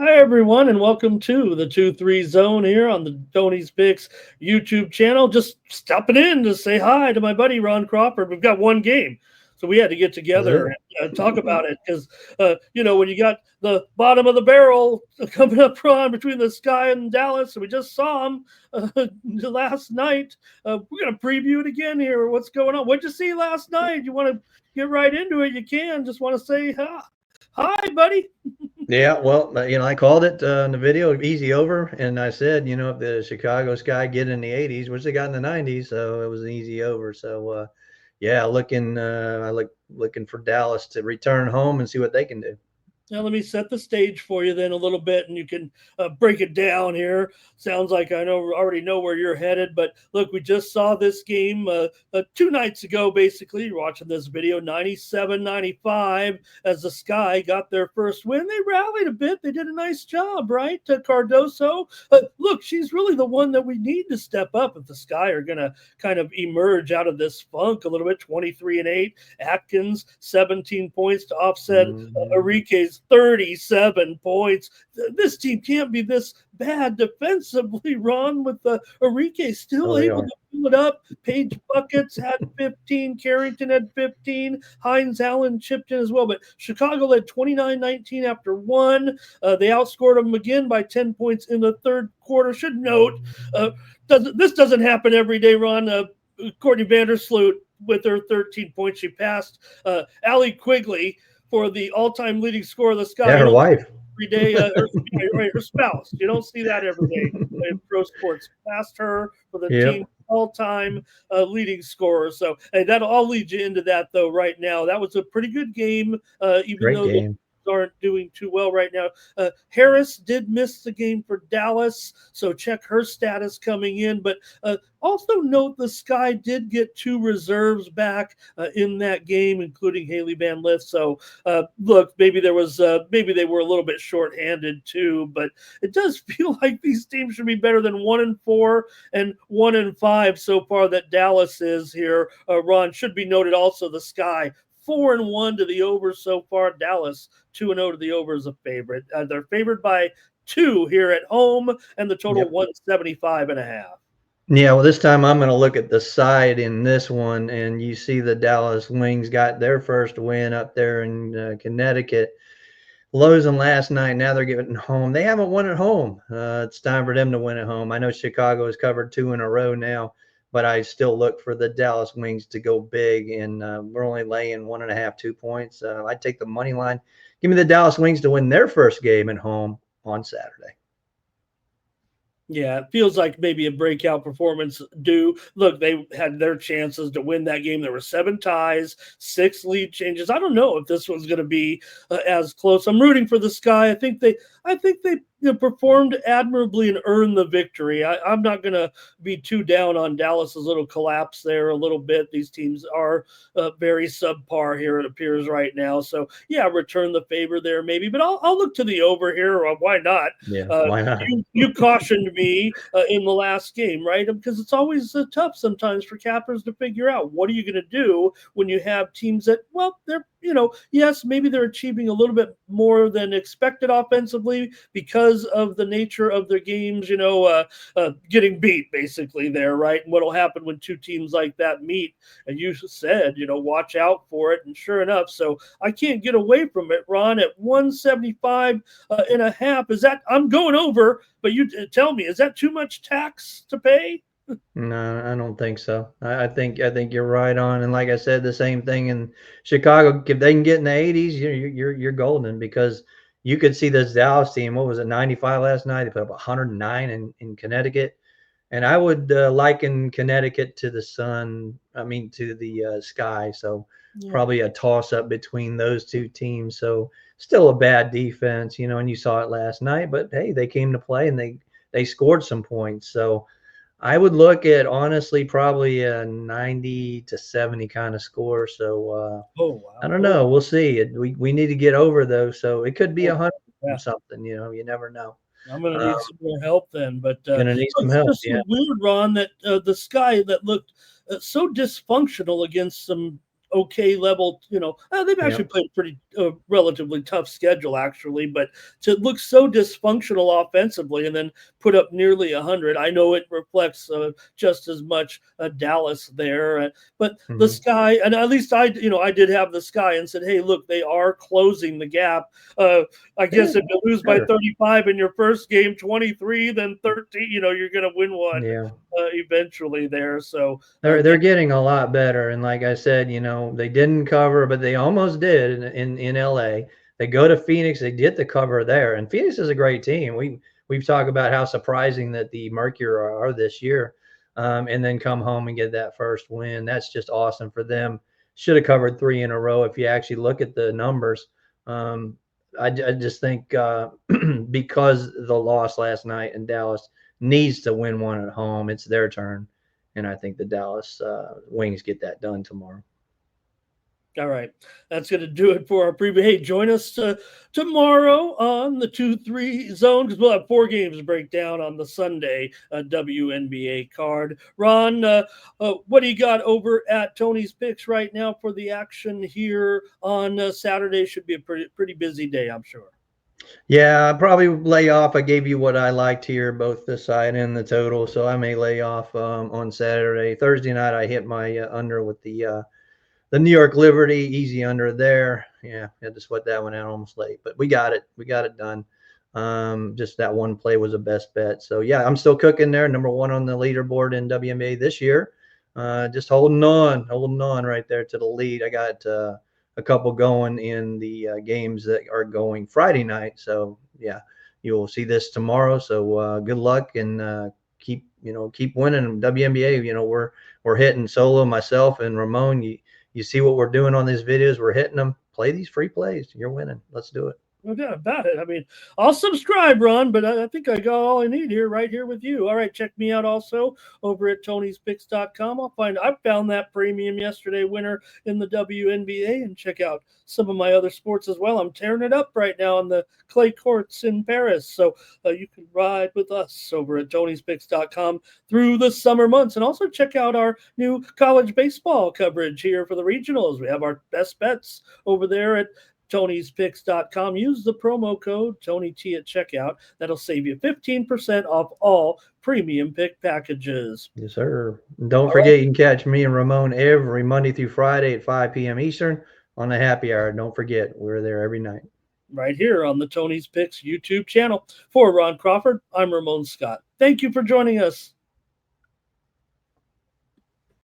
Hi, everyone, and welcome to the 2-3 Zone here on the Tony's Picks YouTube channel. Just stopping in to say hi to my buddy Ron Crawford. We've got one game, so we had to get That's together it. and talk about it because, when you got the bottom of the barrel coming up, Ron, between the Sky and Dallas, and we just saw him last night. We're going to preview it again here. What's going on? What'd you see last night? You want to get right into it? You can. Just want to say hi, buddy. Yeah, well, I called it in the video easy over, and I said, if the Chicago Sky get in the 80s, which they got in the 90s, so it was an easy over. So, yeah, looking for Dallas to return home and see what they can do. Now, let me set the stage for you then a little bit, and you can break it down here. Sounds like I already know where you're headed, but look, we just saw this game 2 nights ago, basically. You're watching this video, 97-95, as the Sky got their first win. They rallied a bit. They did a nice job, right? Cardoso, look, she's really the one that we need to step up if the Sky are going to kind of emerge out of this funk a little bit. 23-8, Atkins, 17 points to offset Enrique's 37 points. This team can't be this bad defensively, Ron, with Enrique still able to pull it up. Paige Buckets had 15. Carrington had 15. Hines Allen chipped in as well. But Chicago led 29-19 after one. They outscored them again by 10 points in the third quarter. Should note, this doesn't happen every day, Ron. Courtney Vandersloot with her 13 points. She passed Allie Quigley for the all-time leading scorer of the Sky. Yeah, her wife. Every day, her spouse. You don't see that every day in pro sports. Passed her for the team all-time leading scorer. So that'll all lead you into that, though, right now. That was a pretty good game, even Great though game. aren't doing too well right now. Harris did miss the game for Dallas, so check her status coming in. But also note the Sky did get 2 reserves back in that game, including Haley Van Lith. So look, maybe they were a little bit shorthanded too, but it does feel like these teams should be better than 1-4 and 1-5 so far that Dallas is here. Ron, should be noted also the Sky 4-1 to the over so far. Dallas 2-0 to the over is a favorite. They're favored by 2 here at home, and the total 175.5. Yeah, well, this time I'm going to look at the side in this one, and you see the Dallas Wings got their first win up there in Connecticut, losing last night. Now they're getting home. They haven't won at home. It's time for them to win at home. I know Chicago has covered 2 in a row now, but I still look for the Dallas Wings to go big, and we're only laying 1.5, 2 points. I'd take the money line. Give me the Dallas Wings to win their first game at home on Saturday. Yeah, it feels like maybe a breakout performance due. Look, they had their chances to win that game. There were 7 ties, 6 lead changes. I don't know if this one's going to be as close. I'm rooting for the Sky. I think they performed admirably and earned the victory. I'm not going to be too down on Dallas's little collapse there a little bit. These teams are very subpar here, it appears right now. So, yeah, return the favor there maybe. But I'll look to the over here. Why not? Yeah, why not? You cautioned me in the last game, right? Because it's always tough sometimes for cappers to figure out what are you going to do when you have teams that, well, they're, yes, maybe they're achieving a little bit more than expected offensively because of the nature of their games, getting beat basically there, right? And what'll happen when 2 teams like that meet? And you said, watch out for it. And sure enough, so I can't get away from it, Ron, at 175.5. Is that, I'm going over, but you tell me, is that too much tax to pay? No, I don't think so. I think you're right on. And like I said, the same thing in Chicago. If they can get in the 80s, you're golden, because you could see this Dallas team. What was it, 95 last night? They put up 109 in Connecticut. And I would liken Connecticut to the to the Sky. So probably a toss up between those 2 teams. So still a bad defense, and you saw it last night. But hey, they came to play and they scored some points. So I would look at, honestly, probably a 90-70 kind of score. So I don't know. We'll see. We need to get over those. So it could be 100 something. You never know. I'm going to need some more help then. But gonna need some help. Weird, Ron, that the Sky that looked so dysfunctional against some okay level. They've actually Yep. played a pretty relatively tough schedule, actually, but to look so dysfunctional offensively and then put up nearly 100, I know it reflects just as much Dallas there. But the Hmm. Sky, and at least I did have the Sky and said, hey, look, they are closing the gap. I Yeah, guess if you lose by sure. 35 in your first game, 23, then 13, you're going to win one Yeah. eventually there. So They're getting a lot better, and like I said, they didn't cover, but they almost did in LA. They go to Phoenix, they get the cover there, and Phoenix is a great team. We've talked about how surprising that the Mercury are this year, and then come home and get that first win. That's just awesome for them. Should have covered 3 in a row if you actually look at the numbers. Um, I just think because the loss last night in Dallas needs to win one at home. It's their turn. And I think the Dallas Wings get that done tomorrow. all right, that's going to do it for our preview. Hey, join us tomorrow on the 2-3 zone because we'll have 4 games to break down on the Sunday WNBA card. Ron, what do you got over at Tony's Picks right now for the action here on Saturday? Should be a pretty busy day, I'm sure. Yeah, I probably lay off. I gave you what I liked here, both the side and the total, so I may lay off on Saturday. Thursday night, I hit my under with the New York Liberty, easy under there. Yeah, had to sweat that one out almost late, but we got it. We got it done. Just that one play was a best bet. So yeah, I'm still cooking there. Number 1 on the leaderboard in WNBA this year. Just holding on right there to the lead. I got a couple going in the games that are going Friday night. So yeah, you will see this tomorrow. So good luck and keep winning WNBA. We're hitting solo, myself and Ramon. You see what we're doing on these videos. We're hitting them. Play these free plays. You're winning. Let's do it. No doubt about it. I mean, I'll subscribe, Ron, but I think I got all I need here, right here with you. All right, check me out also over at Tony'sPicks.com. I found that premium yesterday winner in the WNBA, and check out some of my other sports as well. I'm tearing it up right now on the clay courts in Paris, so you can ride with us over at Tony'sPicks.com through the summer months, and also check out our new college baseball coverage here for the regionals. We have our best bets over there at Tony'sPicks.com. Use the promo code TonyT at checkout. That'll save you 15% off all premium pick packages. Yes, sir. And don't All right, forget, you can catch me and Ramon every Monday through Friday at 5 p.m. Eastern on the happy hour. Don't forget, we're there every night. right here on the Tony's Picks YouTube channel. For Ron Crawford, I'm Ramon Scott. Thank you for joining us.